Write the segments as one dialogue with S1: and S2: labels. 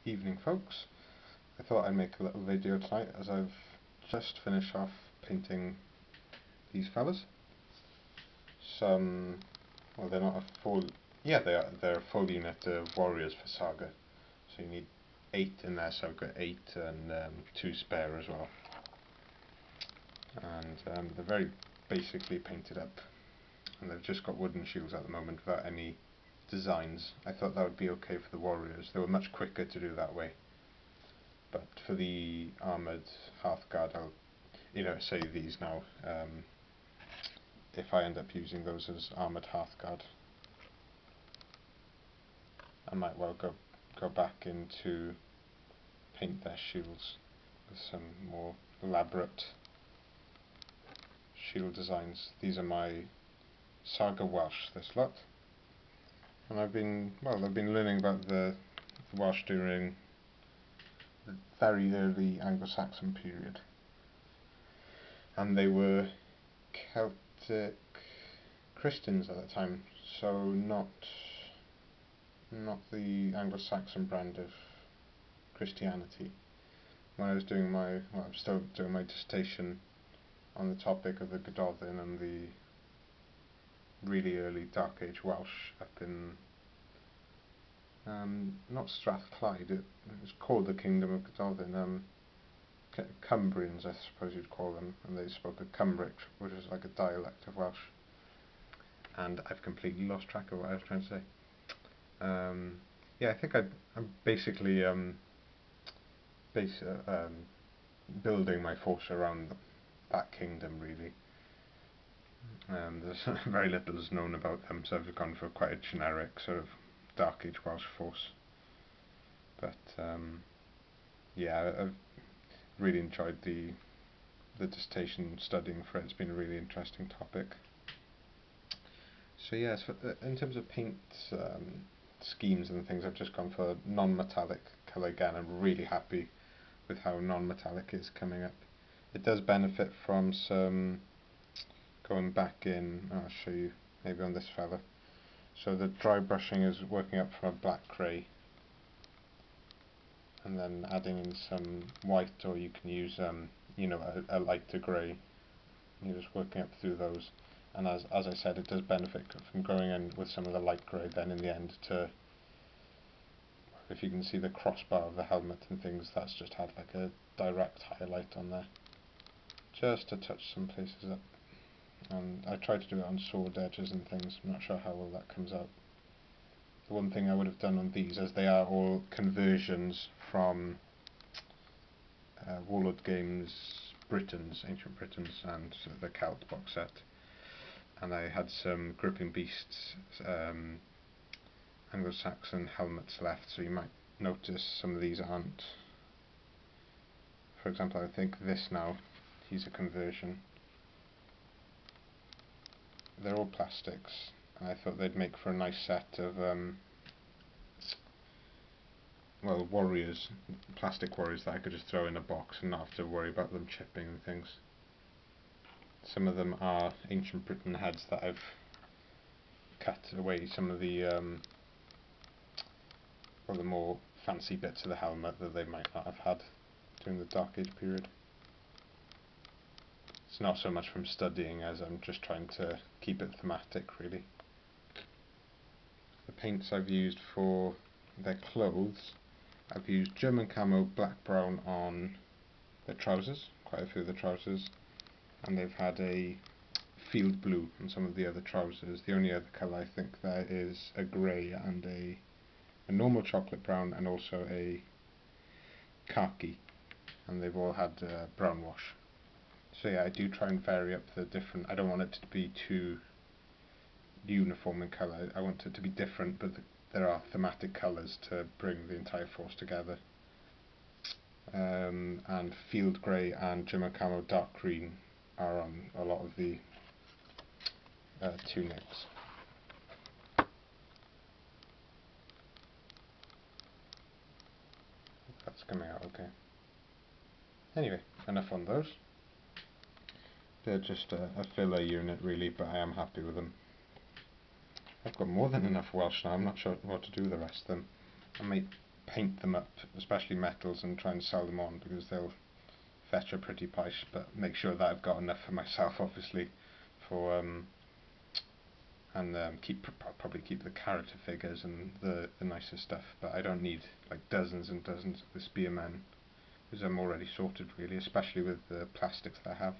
S1: Evening, folks. I thought I'd make a little video tonight as I've just finished off painting these fellas. Well, they're not a full, yeah, they're a full unit of warriors for Saga. So you need 8 in there, so I've got 8 and 2 spare as well. And they're very basically painted up, and they've just got wooden shields at the moment without any designs. I thought that would be okay for the warriors. They were much quicker to do that way. But for the armoured Hearthguard, I'll say these now, if I end up using those as armoured Hearthguard. I might well go back into paint their shields with some more elaborate shield designs. These are my Saga Welsh, this lot. And I've been learning about the Welsh during the very early Anglo-Saxon period. And they were Celtic Christians at the time, so not the Anglo-Saxon brand of Christianity. When I was doing I'm still doing my dissertation on the topic of the Gododdin and the really early Dark Age Welsh up in not Strathclyde, it was called the Kingdom of Gododdin, Cumbrians I suppose you'd call them, and they spoke a Cymric, which is like a dialect of Welsh. And I've completely lost track of what I was trying to say. Yeah, I think I'm basically building my force around that kingdom, really. There's very little is known about them, so I've gone for quite a generic sort of Dark Age Welsh force. But yeah, I've really enjoyed the dissertation studying for it. It's been a really interesting topic. So yes, in terms of paint schemes and things, I've just gone for non-metallic colour again. I'm really happy with how non-metallic is coming up. It does benefit from some going back in. I'll show you maybe on this fella. So the dry brushing is working up from a black grey, and then adding in some white, or you can use a lighter grey. You're just working up through those. And as I said, it does benefit from going in with some of the light grey then in the end to, if you can see the crossbar of the helmet and things, that's just had like a direct highlight on there, just to touch some places up. And I tried to do it on sword edges and things. I'm not sure how well that comes out. The one thing I would have done on these, as they are all conversions from Warlord Games Britons, Ancient Britons, and the Celt box set, and I had some Gripping Beasts Anglo-Saxon helmets left, so you might notice some of these aren't. For example, I think this now, he's a conversion. They're all plastics, and I thought they'd make for a nice set of warriors, plastic warriors that I could just throw in a box and not have to worry about them chipping and things. Some of them are Ancient Britain heads that I've cut away some of the the more fancy bits of the helmet that they might not have had during the Dark Age period. It's not so much from studying as I'm just trying to keep it thematic, really. The paints I've used for their clothes, I've used German camo black brown on their trousers, quite a few of the trousers, and they've had a field blue on some of the other trousers. The only other colour I think there is a grey and a normal chocolate brown and also a khaki, and they've all had brown wash. So yeah, I do try and vary up the different. I don't want it to be too uniform in colour. I want it to be different, but there are thematic colours to bring the entire force together. And field grey and German camo dark green are on a lot of the tunics. That's coming out okay. Anyway, enough on those. They're just a filler unit really, but I am happy with them. I've got more than enough Welsh now. I'm not sure what to do with the rest of them. I might paint them up, especially metals, and try and sell them on, because they'll fetch a pretty price, but make sure that I've got enough for myself, obviously, for and probably keep the character figures and the nicer stuff, but I don't need like dozens and dozens of the spearmen, because I'm already sorted really, especially with the plastics that I have.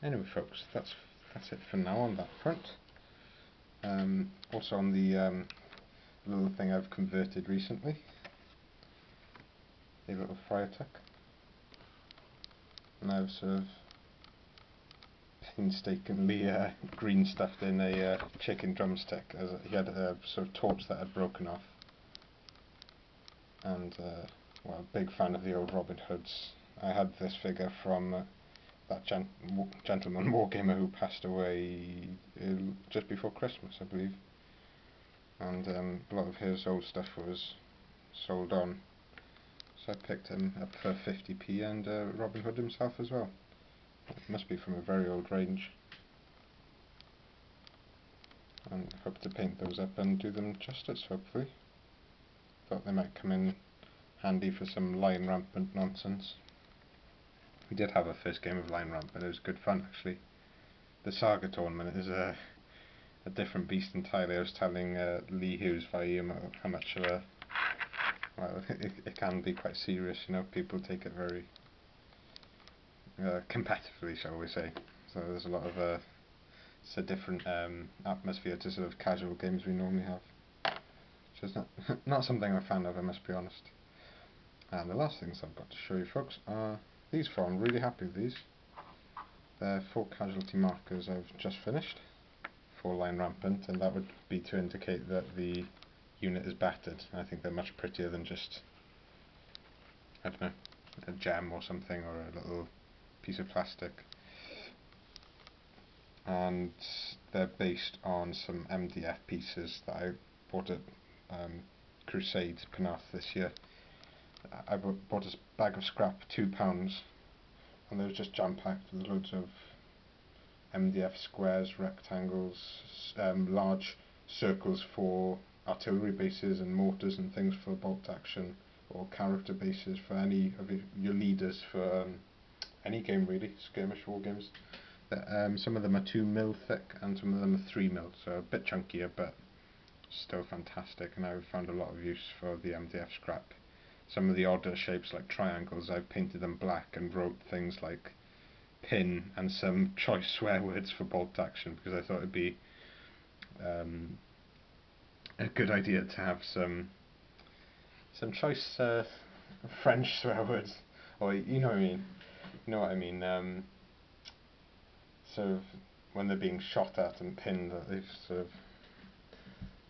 S1: Anyway folks, that's it for now on that front. Also on the little thing I've converted recently, a little Friar Tuck, and I've sort of painstakingly green stuffed in a chicken drumstick, as he had a sort of torch that had broken off, and well, big fan of the old Robin Hoods. I had this figure from that gentleman wargamer who passed away just before Christmas, I believe, and a lot of his old stuff was sold on, so I picked him up for 50p, and Robin Hood himself as well. It must be from a very old range, and hope to paint those up and do them justice, hopefully. Thought they might come in handy for some Lion Rampant nonsense. We did have a first game of Lion Rampant, it was good fun actually. The Saga tournament is a different beast entirely. I was telling Lee Hughes via email how much of a, well, it can be quite serious, you know, people take it very competitively, shall we say. So there's a lot of it's a different atmosphere to sort of casual games we normally have, which is not something I'm a fan of, I must be honest. And the last things I've got to show you folks are these four. I'm really happy with these. They're 4 casualty markers I've just finished for Lion Rampant, and that would be to indicate that the unit is battered. I think they're much prettier than just, I don't know, a gem or something, or a little piece of plastic. And they're based on some MDF pieces that I bought at Crusade Penarth this year. I bought a bag of scrap, £2, and they were just jam-packed with loads of MDF squares, rectangles, large circles for artillery bases and mortars and things for bolt action, or character bases for any of your leaders for any game really, skirmish war games. Some of them are 2mm thick and some of them are 3mm, so a bit chunkier but still fantastic, and I've found a lot of use for the MDF scrap. Some of the odder shapes like triangles, I've painted them black and wrote things like pin and some choice swear words for bolt action, because I thought it'd be a good idea to have some choice French swear words, or you know what I mean. You know what I mean. Sort of when they're being shot at and pinned, that they sort of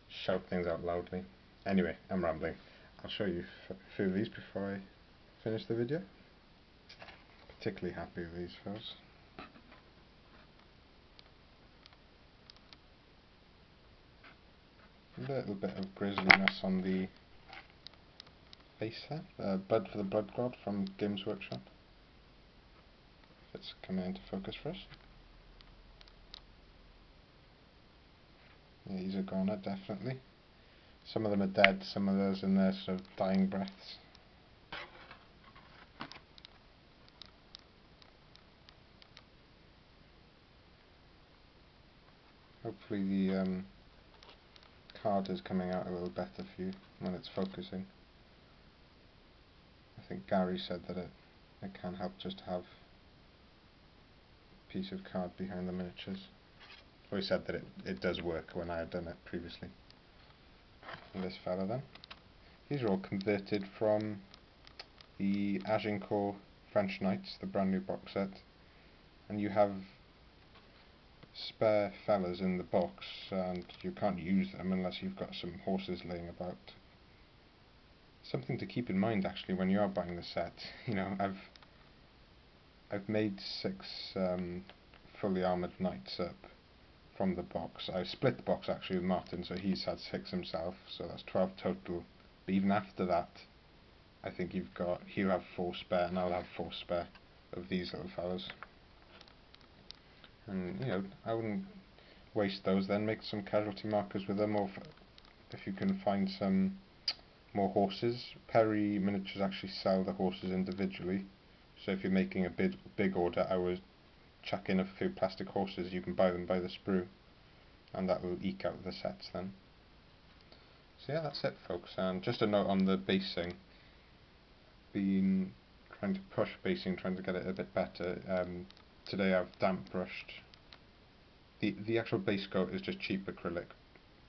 S1: shout things out loudly. Anyway, I'm rambling. I'll show you a few of these before I finish the video. Particularly happy with these fellas. A little bit of grisliness on the face there. Blood for the Blood God from Games Workshop. If it's coming into focus for us. Yeah, he's a goner, definitely. Some of them are dead, some of those in their sort of dying breaths. Hopefully the card is coming out a little better for you when it's focusing. I think Gary said that it can help just to have a piece of card behind the miniatures. Or he said that it does work when I had done it previously. And this fella then. These are all converted from the Agincourt French Knights, the brand new box set. And you have spare fellas in the box, and you can't use them unless you've got some horses laying about. Something to keep in mind actually when you are buying the set. You know, I've made 6 fully armoured knights up from the box. I split the box actually with Martin, so he's had 6 himself, so that's 12 total. But even after that, I think he'll have 4 spare and I'll have 4 spare of these little fellas. And you know, I wouldn't waste those then, make some casualty markers with them, or if you can find some more horses. Perry Miniatures actually sell the horses individually, so if you're making a big order, I would chuck in a few plastic horses. You can buy them by the sprue, and that will eke out the sets then. So yeah, that's it folks, and just a note on the basing. Been trying to push basing, trying to get it a bit better. Today I've damp brushed. The actual base coat is just cheap acrylic,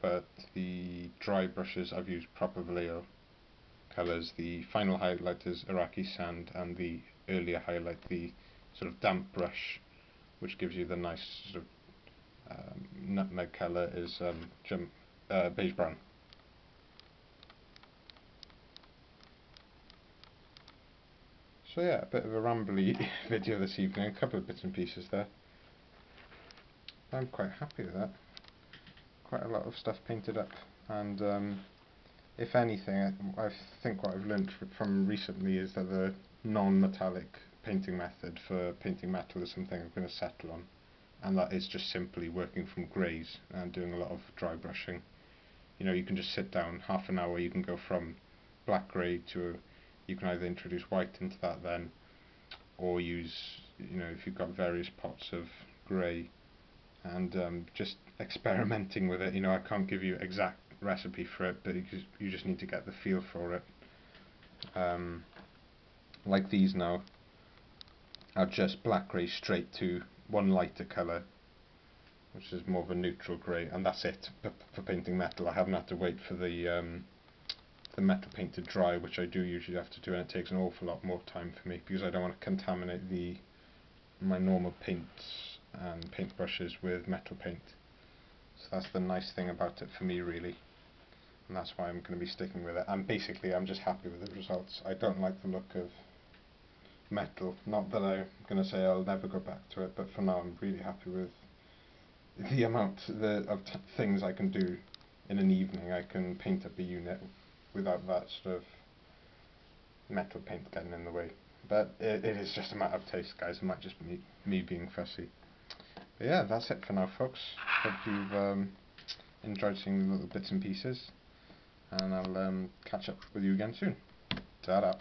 S1: but the dry brushes I've used proper Vallejo colours. The final highlight is Iraqi sand, and the earlier highlight, the sort of damp brush, which gives you the nice sort of nutmeg colour, is beige brown. So yeah, a bit of a rambly video this evening, a couple of bits and pieces there. I'm quite happy with that. Quite a lot of stuff painted up, and if anything, I think what I've learnt from recently is that the non-metallic painting method for painting metal is something I'm going to settle on, and that is just simply working from greys and doing a lot of dry brushing. You know, you can just sit down half an hour, you can go from black grey to, you can either introduce white into that then, or use, you know, if you've got various pots of grey, and just experimenting with it. You know, I can't give you exact recipe for it, but you just need to get the feel for it. Like these now are just black grey straight to one lighter colour, which is more of a neutral grey, and that's it for painting metal. I haven't had to wait for the metal paint to dry, which I do usually have to do, and it takes an awful lot more time for me because I don't want to contaminate my normal paints and paintbrushes with metal paint. So that's the nice thing about it for me, really, and that's why I'm going to be sticking with it. And basically I'm just happy with the results. I don't like the look of metal, not that I'm going to say I'll never go back to it, but for now I'm really happy with the amount of things I can do in an evening. I can paint up a unit without that sort of metal paint getting in the way. But it is just a matter of taste, guys. It might just be me being fussy. But yeah, that's it for now, folks. Hope you've enjoyed seeing the little bits and pieces, and I'll catch up with you again soon. Ta-da.